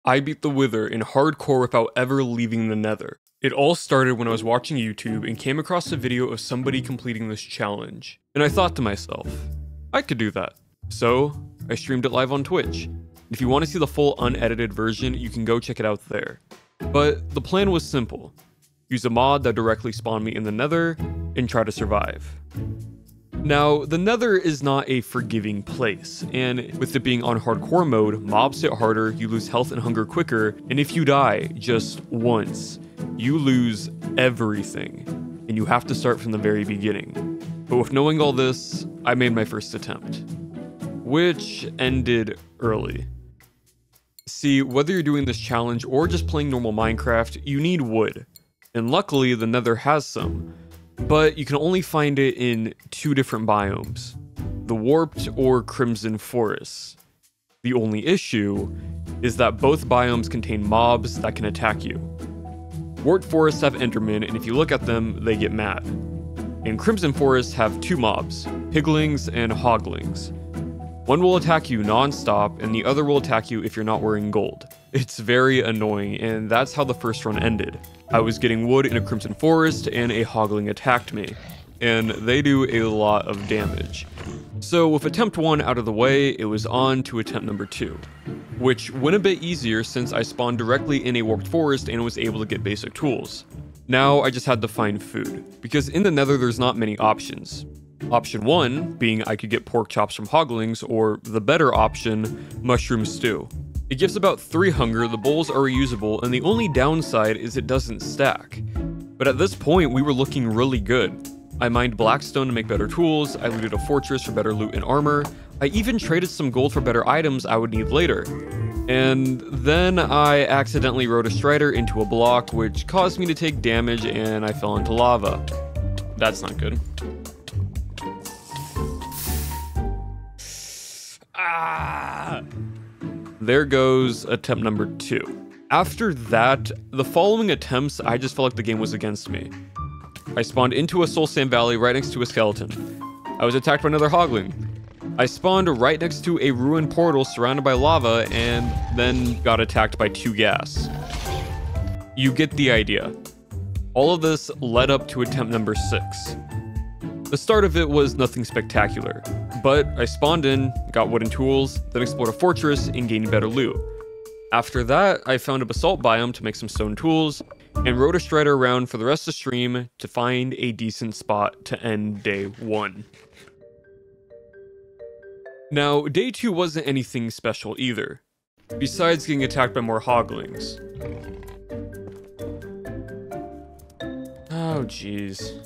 I beat the Wither in hardcore without ever leaving the Nether. It all started when I was watching YouTube and came across a video of somebody completing this challenge. And I thought to myself, I could do that. So, I streamed it live on Twitch. If you want to see the full unedited version, you can go check it out there. But the plan was simple. Use a mod that directly spawned me in the Nether, and try to survive. Now, the Nether is not a forgiving place, and with it being on hardcore mode, mobs hit harder, you lose health and hunger quicker, and if you die just once, you lose everything, and you have to start from the very beginning. But with knowing all this, I made my first attempt, which ended early. See, whether you're doing this challenge or just playing normal Minecraft, you need wood, and luckily the Nether has some. But you can only find it in two different biomes, the Warped or Crimson Forests. The only issue is that both biomes contain mobs that can attack you. Warped forests have Endermen, and if you look at them, they get mad. And Crimson Forests have two mobs, Piglings and Hoglings. One will attack you non-stop, and the other will attack you if you're not wearing gold. It's very annoying, and that's how the first run ended. I was getting wood in a Crimson Forest, and a Hogling attacked me. And they do a lot of damage. So with attempt 1 out of the way, it was on to attempt number 2. Which went a bit easier since I spawned directly in a warped forest and was able to get basic tools. Now I just had to find food, because in the Nether there's not many options. Option 1 being I could get pork chops from Hoglings, or the better option, mushroom stew. It gives about 3 hunger, the bowls are reusable, and the only downside is it doesn't stack. But at this point, we were looking really good. I mined blackstone to make better tools, I looted a fortress for better loot and armor, I even traded some gold for better items I would need later. And then I accidentally rode a strider into a block, which caused me to take damage and I fell into lava. That's not good. There goes attempt number 2. After that, the following attempts, I just felt like the game was against me. I spawned into a soul sand valley right next to a skeleton. I was attacked by another Hogling. I spawned right next to a ruined portal surrounded by lava and then got attacked by 2 ghast. You get the idea. All of this led up to attempt number 6. The start of it was nothing spectacular, but I spawned in, got wooden tools, then explored a fortress and gained better loot. After that, I found a basalt biome to make some stone tools, and rode a strider around for the rest of the stream to find a decent spot to end day 1. Now, day 2 wasn't anything special either, besides getting attacked by more Hoglings. Oh jeez.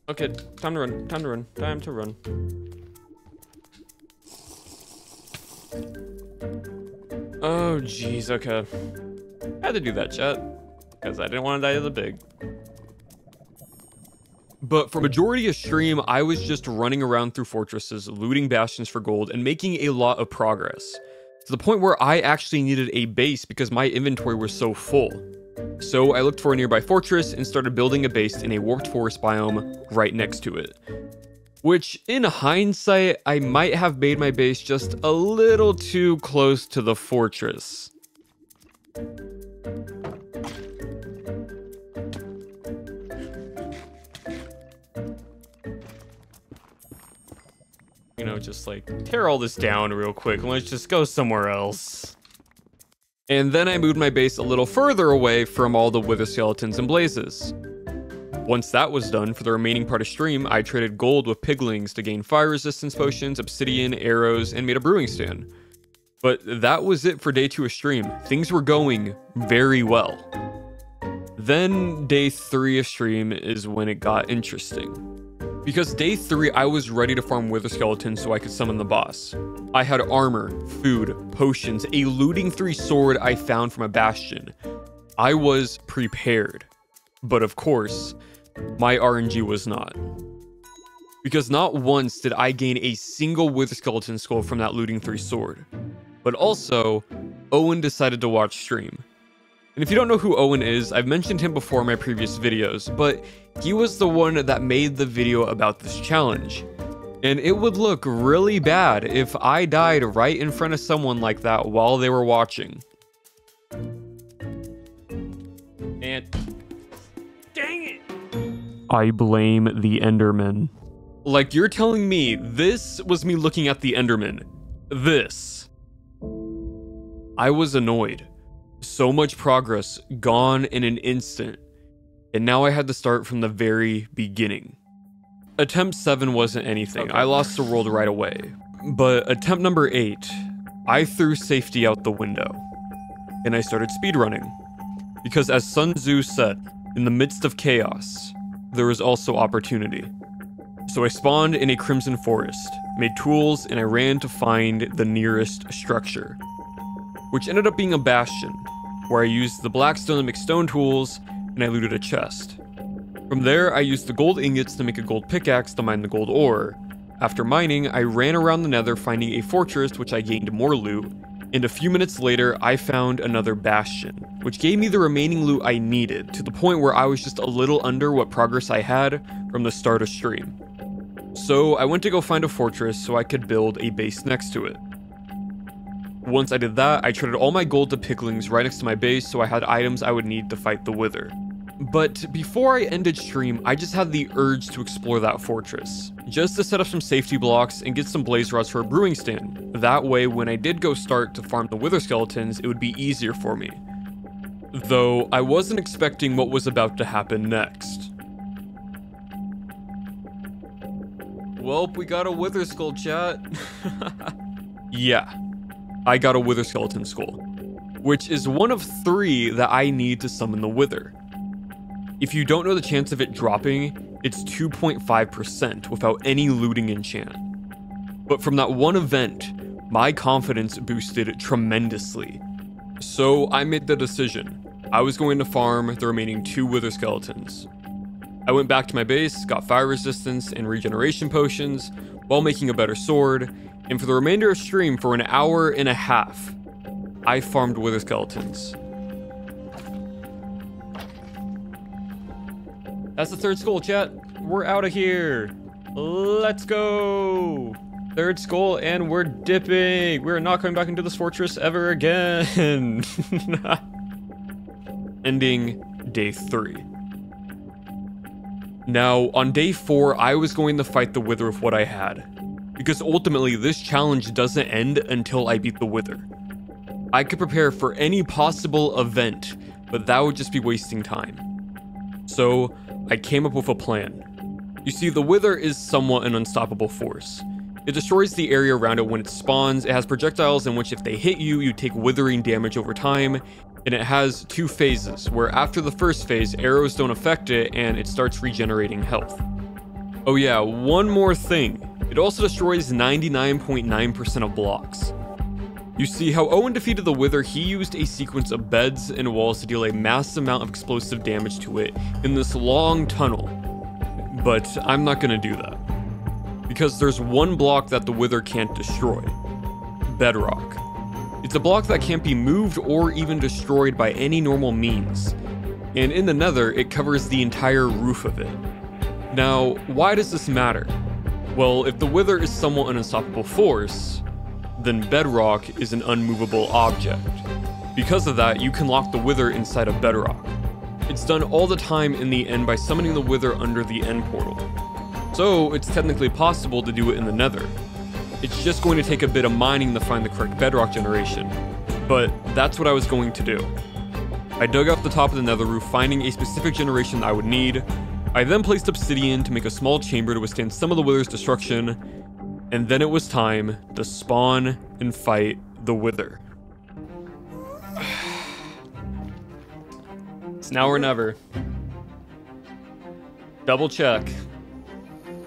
Okay, time to run, time to run, time to run. Oh jeez, okay. I had to do that, chat, because I didn't want to die to the big. But for majority of stream, I was just running around through fortresses, looting bastions for gold, and making a lot of progress. To the point where I actually needed a base because my inventory was so full. So I looked for a nearby fortress and started building a base in a warped forest biome right next to it. Which, in hindsight, I might have made my base just a little too close to the fortress. You know, just like tear all this down real quick and let's just go somewhere else. And then I moved my base a little further away from all the wither skeletons and blazes. Once that was done, for the remaining part of stream, I traded gold with piglings to gain fire resistance potions, obsidian, arrows, and made a brewing stand. But that was it for day 2 of stream. Things were going very well. Then day 3 of stream is when it got interesting. Because day 3, I was ready to farm wither skeletons so I could summon the boss. I had armor, food, potions, a looting 3 sword I found from a bastion. I was prepared. But of course, my RNG was not. Because not once did I gain a single wither skeleton skull from that looting 3 sword. But also, Owen decided to watch stream. And if you don't know who Owen is, I've mentioned him before in my previous videos, but he was the one that made the video about this challenge. And it would look really bad if I died right in front of someone like that while they were watching. And dang it! I blame the Enderman. Like, you're telling me this was me looking at the Enderman. This. I was annoyed. So much progress gone in an instant. And now I had to start from the very beginning. Attempt 7 wasn't anything. I lost the world right away. But attempt number 8, I threw safety out the window. And I started speedrunning. Because as Sun Tzu said, in the midst of chaos, there is also opportunity. So I spawned in a crimson forest, made tools, and I ran to find the nearest structure, which ended up being a bastion, where I used the black stone to make stone tools, and I looted a chest. From there, I used the gold ingots to make a gold pickaxe to mine the gold ore. After mining, I ran around the Nether finding a fortress, which I gained more loot, and a few minutes later, I found another bastion, which gave me the remaining loot I needed, to the point where I was just a little under what progress I had from the start of stream. So I went to go find a fortress so I could build a base next to it. Once I did that, I traded all my gold to piglings right next to my base so I had items I would need to fight the Wither. But before I ended stream, I just had the urge to explore that fortress, just to set up some safety blocks and get some blaze rods for a brewing stand. That way, when I did go start to farm the Wither skeletons, it would be easier for me. Though, I wasn't expecting what was about to happen next. Welp, we got a Wither skull, chat. Yeah, I got a Wither skeleton skull, which is one of 3 that I need to summon the Wither. If you don't know the chance of it dropping, it's 2.5% without any looting enchant. But from that one event, my confidence boosted tremendously. So I made the decision. I was going to farm the remaining 2 Wither skeletons. I went back to my base, got fire resistance and regeneration potions, while making a better sword, and for the remainder of stream for an hour and a half, I farmed Wither skeletons. That's the 3rd skull, chat. We're out of here. Let's go. 3rd skull, and we're dipping. We're not coming back into this fortress ever again. Ending day 3. Now, on day 4, I was going to fight the Wither with what I had, because ultimately this challenge doesn't end until I beat the Wither. I could prepare for any possible event, but that would just be wasting time. So, I came up with a plan. You see, the Wither is somewhat an unstoppable force. It destroys the area around it when it spawns, it has projectiles in which if they hit you, you take withering damage over time, and it has 2 phases, where after the first phase, arrows don't affect it and it starts regenerating health. Oh yeah, one more thing. It also destroys 99.9% of blocks. You see, how Owen defeated the Wither, he used a sequence of beds and walls to deal a massive amount of explosive damage to it in this long tunnel. But I'm not gonna do that. Because there's one block that the Wither can't destroy. Bedrock. It's a block that can't be moved or even destroyed by any normal means. And in the Nether, it covers the entire roof of it. Now, why does this matter? Well, if the Wither is somewhat an unstoppable force, then bedrock is an unmovable object. Because of that, you can lock the Wither inside of bedrock. It's done all the time in the end by summoning the Wither under the end portal. So it's technically possible to do it in the Nether. It's just going to take a bit of mining to find the correct bedrock generation. But that's what I was going to do. I dug up the top of the Nether roof, finding a specific generation that I would need. I then placed obsidian to make a small chamber to withstand some of the Wither's destruction. And then it was time to spawn and fight the Wither. It's now or never. Double check.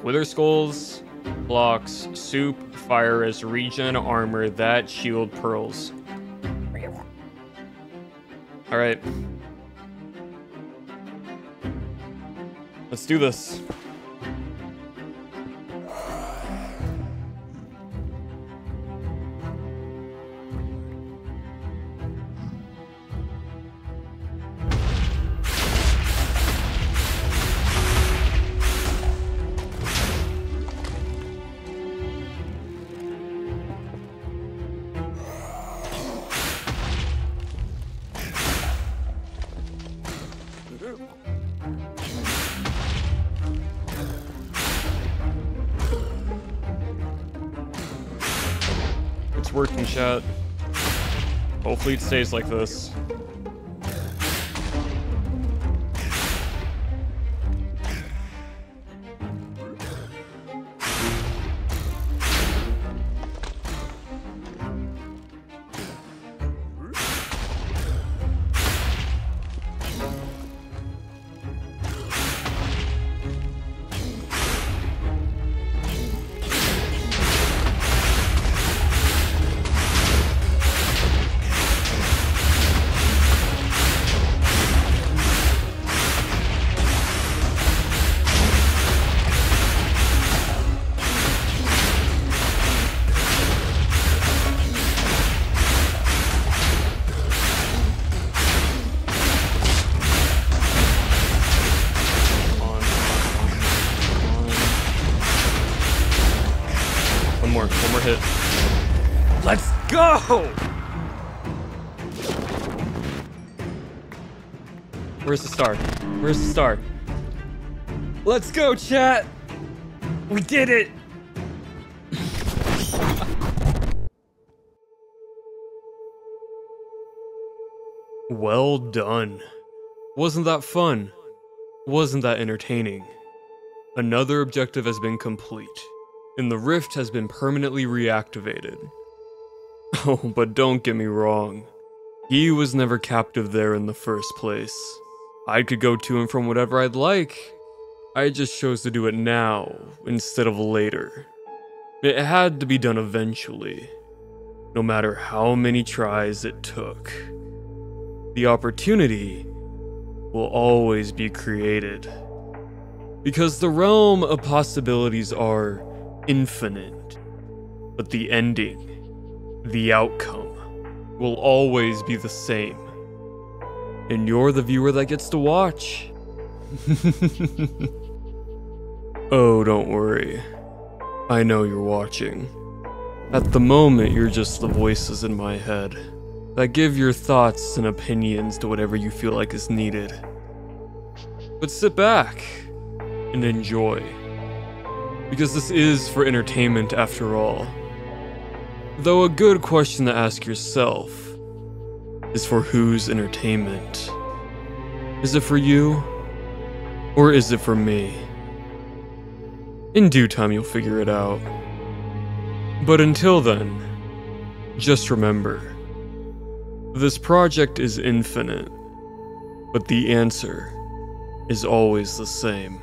Wither skulls, blocks, soup, fire res, regen, armor, that, shield, pearls. Alright. Let's do this. It's working, chat. Hopefully it stays like this. One more hit. Let's go! Where's the star? Where's the star? Let's go, chat! We did it! Well done. Wasn't that fun? Wasn't that entertaining? Another objective has been complete, and the rift has been permanently reactivated. Oh, but don't get me wrong. He was never captive there in the first place. I could go to and from whatever I'd like. I just chose to do it now, instead of later. It had to be done eventually, no matter how many tries it took. The opportunity will always be created, because the realm of possibilities are infinite, but the ending, the outcome, will always be the same. And you're the viewer that gets to watch. Oh, don't worry. I know you're watching. At the moment, you're just the voices in my head that give your thoughts and opinions to whatever you feel like is needed. But sit back and enjoy, because this is for entertainment after all. Though a good question to ask yourself is, for whose entertainment? Is it for you, or is it for me? In due time you'll figure it out. But until then, just remember, this project is infinite, but the answer is always the same.